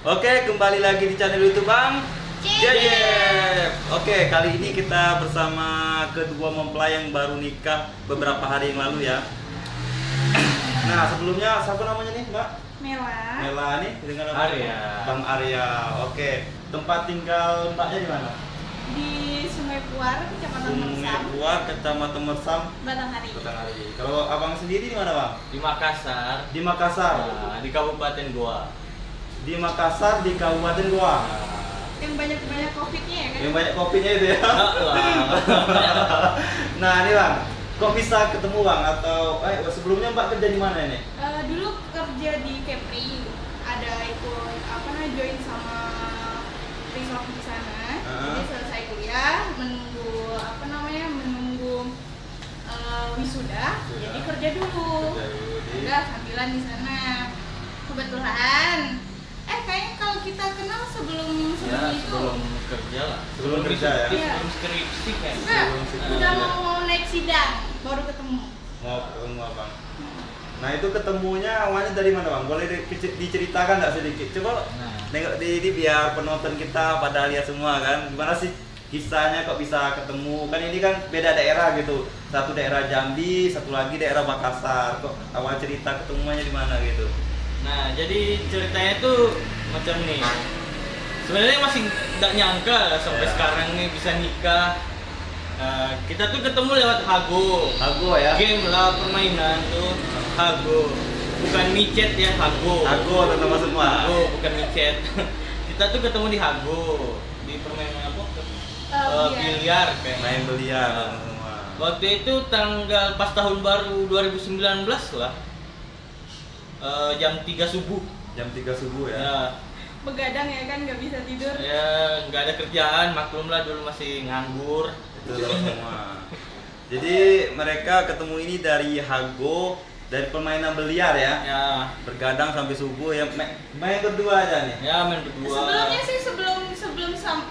Oke, kembali lagi di channel YouTube Bang Jejep. Oke, kali ini kita bersama kedua mempelai yang baru nikah beberapa hari yang lalu ya. Nah, sebelumnya siapa namanya nih, Mbak? Mela. Mela nih dengan nama Arya. Bang Arya. Oke, tempat tinggal Mbaknya di mana? Di Sungai Puar, Kecamatan Sungai Mersam, Puar, Kecamatan Mersam, Batanghari. Batanghari. Kalau abang sendiri di mana, Bang? Di Makassar, Di Makassar. nah, di Kabupaten Goa. Di Makassar, di Kabupaten Goa. Yang banyak COVID-nya ya kan? Yang banyak kopinya itu ya. Nah, ini Bang, kok bisa ketemu Bang? Atau sebelumnya Mbak kerja di mana ini? Dulu kerja di Kepri, ada ikut join sama resort di sana. Jadi selesai kuliah, menunggu wisuda, jadi kerja dulu. Udah sambilan di sana. Kebetulan, kayaknya kalau kita kenal sebelum Ya, itu. sebelum kerja lah. Sebelum kerja ya? Sebelum skripsi kan. Nah, Sebelum udah sidang. mau naik sidang, baru ketemu. Mau ketemu Abang. Nah, itu ketemunya awalnya dari mana Bang? Boleh diceritakan nggak sedikit? Coba Nah. nengok di ini biar penonton kita pada lihat semua kan. Gimana sih kisahnya kok bisa ketemu? Kan ini kan beda daerah gitu. Satu daerah Jambi, satu lagi daerah Makassar. Kok awal cerita ketemuannya di mana gitu? Nah, jadi ceritanya tuh macam nih. Sebenarnya masih nggak nyangka sampai Ya. sekarang nih bisa nikah. Kita tuh ketemu lewat Hago. Hago ya? Game lah, permainan tuh Hago. Bukan micet ya, Hago. Hago teman-teman semua. Hago, bukan micet. Kita tuh ketemu di Hago. Di permainan apa? Biliar kayaknya. Main biliar teman-teman semua. Waktu itu tanggal pas tahun baru 2019 lah. Jam 3 subuh. Jam 3 subuh ya. Ya, Begadang ya kan, nggak bisa tidur. ya nggak ada kerjaan, maklum lah dulu masih nganggur. Itu semua. Jadi mereka ketemu ini dari Hago, dari permainan biliar ya. Ya, Bergadang sampai subuh ya, main berdua aja nih. ya main berdua. Sebelumnya sih sebelum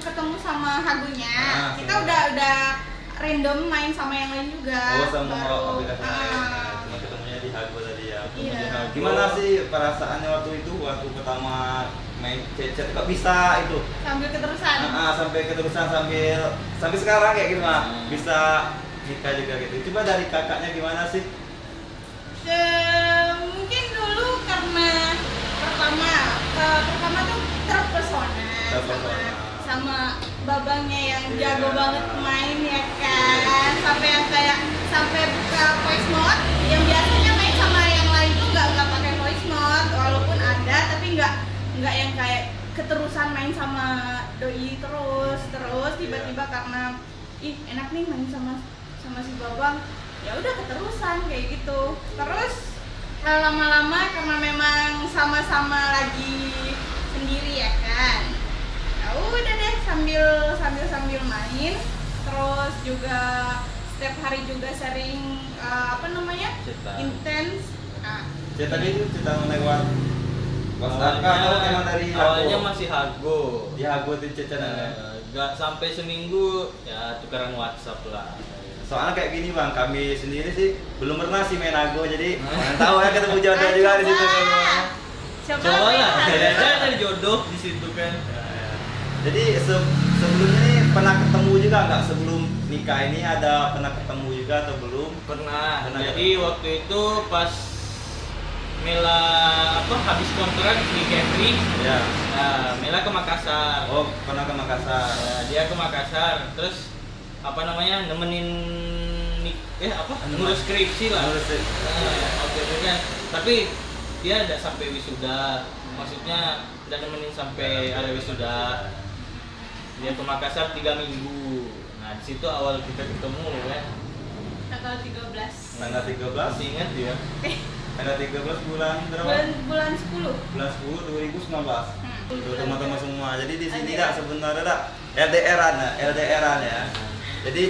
ketemu sama Hagunya, kita sebelum. udah random main sama yang lain juga. Oh, sama Baru, aplikasi lain. ah, Cuma ketemunya di Hago tadi ya. Iya. Gimana sih perasaannya waktu itu, waktu pertama main chat kok bisa itu? sambil keterusan. Sampai keterusan sampai sekarang kayak gitu mah. Bisa nikah juga gitu. Coba dari kakaknya gimana sih? Mungkin dulu karena pertama tuh terpesona sama babangnya yang jago banget main ya kan, sampai buka voice note yang biasanya main sama yang lain tuh nggak pakai voice note, walaupun ada tapi nggak yang kayak keterusan main sama doi terus tiba-tiba karena enak nih main sama si babang, ya udah keterusan kayak gitu. Terus lama-lama karena memang sama-sama lagi sendiri ya kan, ya udah deh sambil main, terus juga setiap hari juga sering Cetak. intens. Cetak itu cerita lewat WhatsApp Awalnya- atau emang dari Hago? Awalnya masih Hago. Di Hago itu cetannya. Nggak sampai seminggu ya tukeran WhatsApp lah. Soalnya kayak gini Bang, kami sendiri sih belum pernah sih main Hago, jadi mana tahu ya ketemu jodoh juga di situ. Coba lah, ya. ada jodoh di situ kan. Jadi sebelumnya nih pernah ketemu juga nggak sebelum nikah ini, ada pernah ketemu juga atau belum? Pernah. Pernah Jadi waktu itu pas Mela habis kontrak di Kepri, Ya. nah, Mela ke Makassar. Oh, pernah ke Makassar. Dia ke Makassar, terus nemenin ngurus skripsi lah. Ngurus skripsi. Waktu itu kan, tapi dia tidak sampai wisuda, maksudnya tidak nemenin sampai ada wisuda. Dia ke Makassar 3 minggu. Nah, di situ awal kita ketemu kan. Tanggal 13 Tanggal 13, Masih ingat dia? tanggal 13 bulan berapa? bulan 10. Bulan 10 2019. Tuh teman-teman semua. Jadi di sini LDR. sebenarnya LDR-an ya. Jadi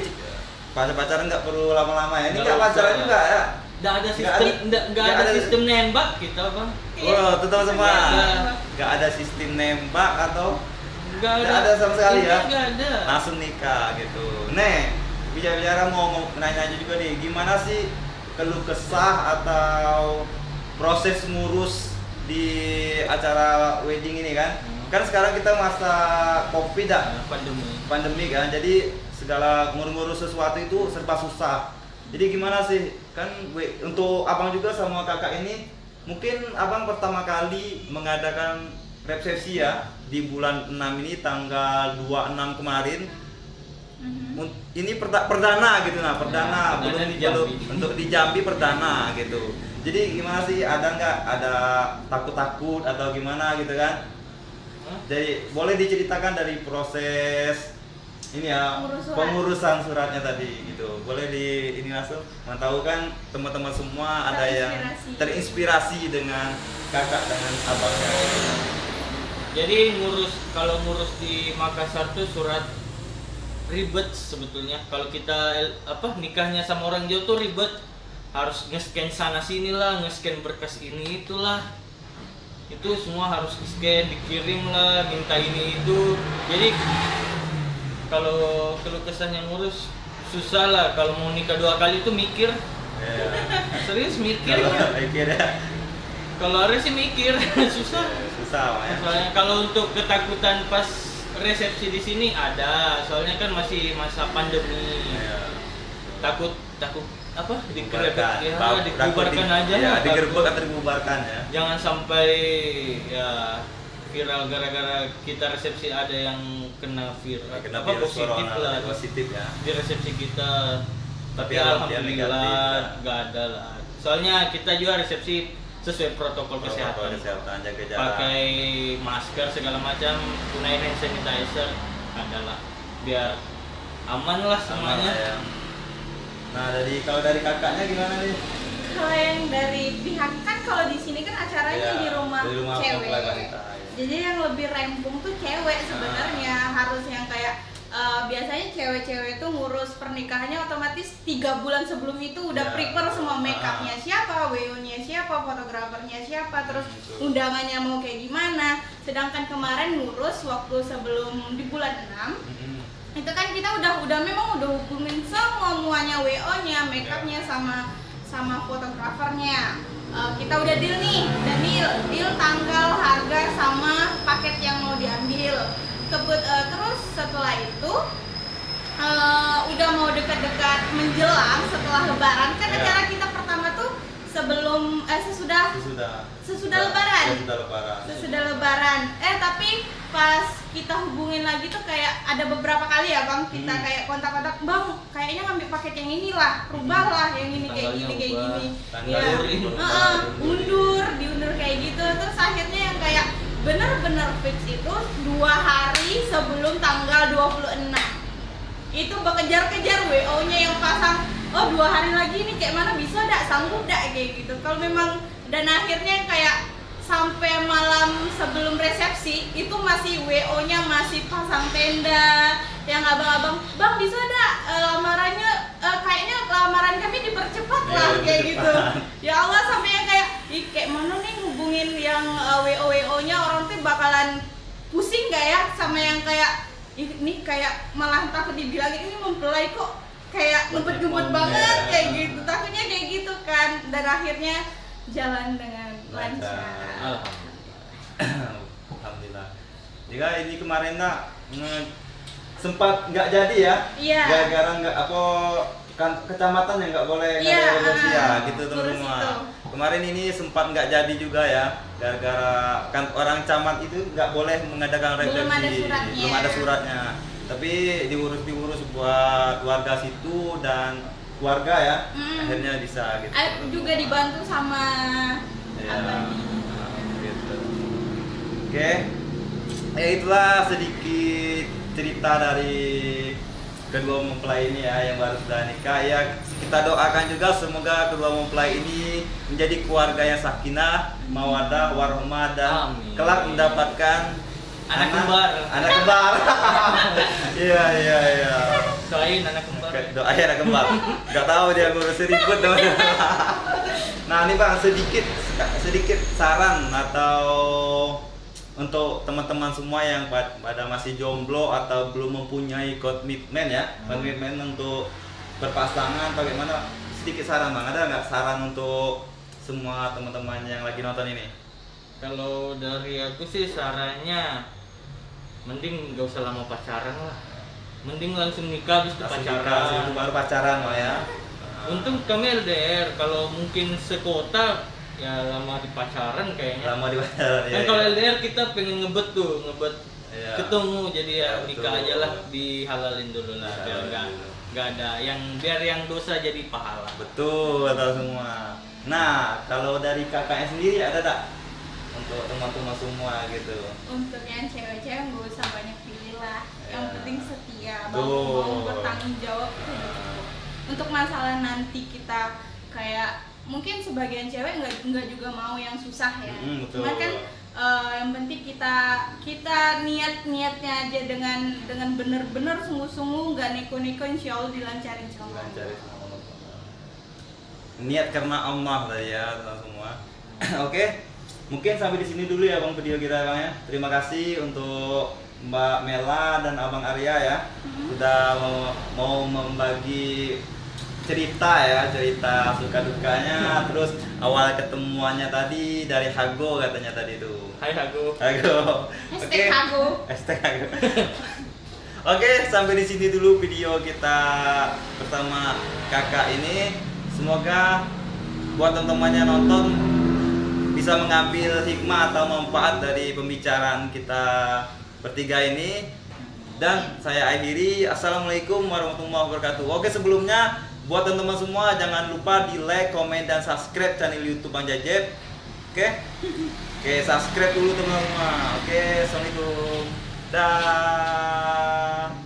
pacaran nggak perlu lama-lama ya. Ini Nggak nggak pacaran usah. juga ya. Nggak ada Nggak sistem, ada- nggak ada sistem nembak kita bang. Oh, teman semua. Nggak Nggak ada sistem nembak atau Nggak nggak ada sama sekali ya. Nggak ada. Langsung nikah gitu. Nih, bicara mau nanya juga nih, gimana sih keluh kesah atau proses ngurus di acara wedding ini kan. Kan sekarang kita masa COVID pandemi kan. Jadi segala ngurus-ngurus sesuatu itu serba susah. Jadi gimana sih? Kan untuk abang juga sama kakak ini, mungkin abang pertama kali mengadakan resepsi ya di bulan 6 ini tanggal 26 kemarin. Ini perdana gitu nah, perdana belum untuk di Jambi perdana gitu. Jadi gimana sih, ada nggak ada takut-takut atau gimana gitu kan? Jadi boleh diceritakan dari proses ini ya, pengurusan suratnya tadi gitu. Boleh ini langsung tahu kan teman-teman semua ada yang terinspirasi dengan kakak dengan abangnya. Jadi kalau ngurus di Makassar tuh surat ribet sebetulnya. Kalau kita nikahnya sama orang Jawa tuh ribet, harus nge-scan sana sini lah, nge-scan berkas ini itulah, itu semua harus di-scan, dikirim lah, minta ini itu. Jadi kalau keluh kesah yang ngurus susah lah. Kalau mau nikah 2 kali itu mikir, serius mikir ya. Kalau hari sih mikir susah ya. Soalnya kalau untuk ketakutan pas resepsi di sini ada, soalnya kan masih masa pandemi. Takut dibubarkan aja ya, digerebek atau dibubarkan ya. Jangan sampai ya viral gara-gara kita resepsi ada yang kena virus positif lah di resepsi kita. Tapi alhamdulillah nggak ada lah. Soalnya kita juga resepsi sesuai protokol kesehatan, jaga jarak, pakai masker segala macam, gunain hand sanitizer, adalah biar aman lah semuanya. Nah, kalau dari kakaknya gimana nih? Kalau yang dari pihak kan, kalau di sini kan acaranya di rumah cewek. Jadi yang lebih rempung tuh cewek sebenarnya. Harus yang kayak biasanya cewek-cewek itu ngurus pernikahannya otomatis 3 bulan sebelum itu udah prepare semua makeupnya siapa, WO-nya siapa, fotografernya siapa, terus undangannya mau kayak gimana. Sedangkan kemarin ngurus waktu sebelum di bulan 6 itu kan kita memang udah hubungin semuanya, WO-nya, makeupnya sama fotografernya. Kita udah deal nih, deal tanggal, harga sama paket yang mau diambil. Terus setelah itu udah mau dekat-dekat menjelang setelah Lebaran kan. Acara kita pertama tuh sesudah Lebaran. Tapi pas kita hubungin lagi tuh kayak ada beberapa kali ya Bang, kita kayak kontak-kontak, Bang kayaknya ngambil paket yang inilah, rubahlah yang ini kayak gini. Diundur kayak gitu. Terus akhirnya yang kayak bener-bener fix itu 2 hari sebelum tanggal 26 itu bekejar-kejar WO-nya yang pasang, 2 hari lagi nih kayak mana bisa sanggup kayak gitu. Kalau memang, dan akhirnya kayak sampai malam sebelum resepsi itu masih WO-nya masih pasang tenda, yang abang-abang, Bang bisa lamarannya kayaknya lamaran kami dipercepat lah kayak gitu. Ya Allah, sampai yang kayak mana nih hubungin yang WO-nya, orang tuh bakalan pusing gak ya sama yang kayak ini, kayak malah takut dibilangin ini mempelai kok kayak ngebet-ngebet banget kayak gitu, takutnya kayak gitu kan. Dan akhirnya jalan dengan lancar. Alhamdulillah. Jika ini kemarin sempat nggak jadi ya, gara-gara nggak kecamatan yang nggak boleh gitu teman-teman. Kemarin ini sempat nggak jadi juga ya, gara-gara kan orang camat itu nggak boleh mengadakan resepsi, belum ada suratnya. Tapi diurus buat warga situ dan keluarga ya, akhirnya bisa gitu. Juga dibantu sama abang. Gitu. Oke, itulah sedikit cerita dari kedua mempelai ini ya yang baru sudah nikah ya. Kita doakan juga semoga kedua mempelai ini menjadi keluarga yang sakinah, mawaddah, warahmah, dan kelak mendapatkan anak kembar. Iya. Doain anak kembar. Doain anak kembar. Gak tahu dia ngurus ribut teman-teman. Nah ini Bang, sedikit saran atau untuk teman-teman semua yang pada masih jomblo atau belum mempunyai komitmen ya, komitmen untuk berpasangan bagaimana, sedikit saran Bang, ada nggak saran untuk semua teman-teman yang lagi nonton ini? Kalau dari aku sih sarannya mending gak usah lama pacaran lah. Mending langsung nikah habis itu Langsung pacaran. nikah, itu baru pacaran lah ya. Untung kami LDR, kalau mungkin sekota ya lama di pacaran kayaknya. Lama di pacaran Kan ya. kalau ya. LDR kita pengen ngebet Iya. ketemu, jadi ya Ya, nikah betul. aja lah, dihalalin dulu lah biar nggak ada yang dosa jadi pahala. Betul, tahu semua. Nah, kalau dari kakaknya sendiri ada tak untuk teman-teman semua gitu? Untuk yang cewek-cewek nggak usah banyak pilih lah. Yang Ya. penting setia, Tuh. mau bertanggung jawab itu udah cukup. Untuk masalah nanti kita kayak mungkin sebagian cewek nggak juga mau yang susah ya. Betul. Cuman kan yang penting kita niatnya aja dengan bener-bener sungguh-sungguh, nggak neko-neko, insya Allah dilancarin sama Allah. Cari sama Allah. Niat karena Allah lah ya teman semua. Oke, mungkin sampai di sini dulu ya bang video kita bang ya. Terima kasih untuk Mbak Mela dan Abang Arya ya, sudah mau membagi cerita suka dukanya, terus awal ketemuannya tadi dari Hago katanya tadi itu. Hai Hago. Hashtag Hago. Hashtag Hago. Oke, sampai di sini dulu video kita bersama kakak ini. Semoga buat teman-teman yang nonton bisa mengambil hikmah atau manfaat dari pembicaraan kita bertiga ini. Dan saya akhiri, assalamualaikum warahmatullahi wabarakatuh. Oke, sebelumnya buat teman-teman semua jangan lupa di like, komen, dan subscribe channel YouTube Bang Jajep. Oke, subscribe dulu teman-teman. Oke, assalamualaikum. Dah.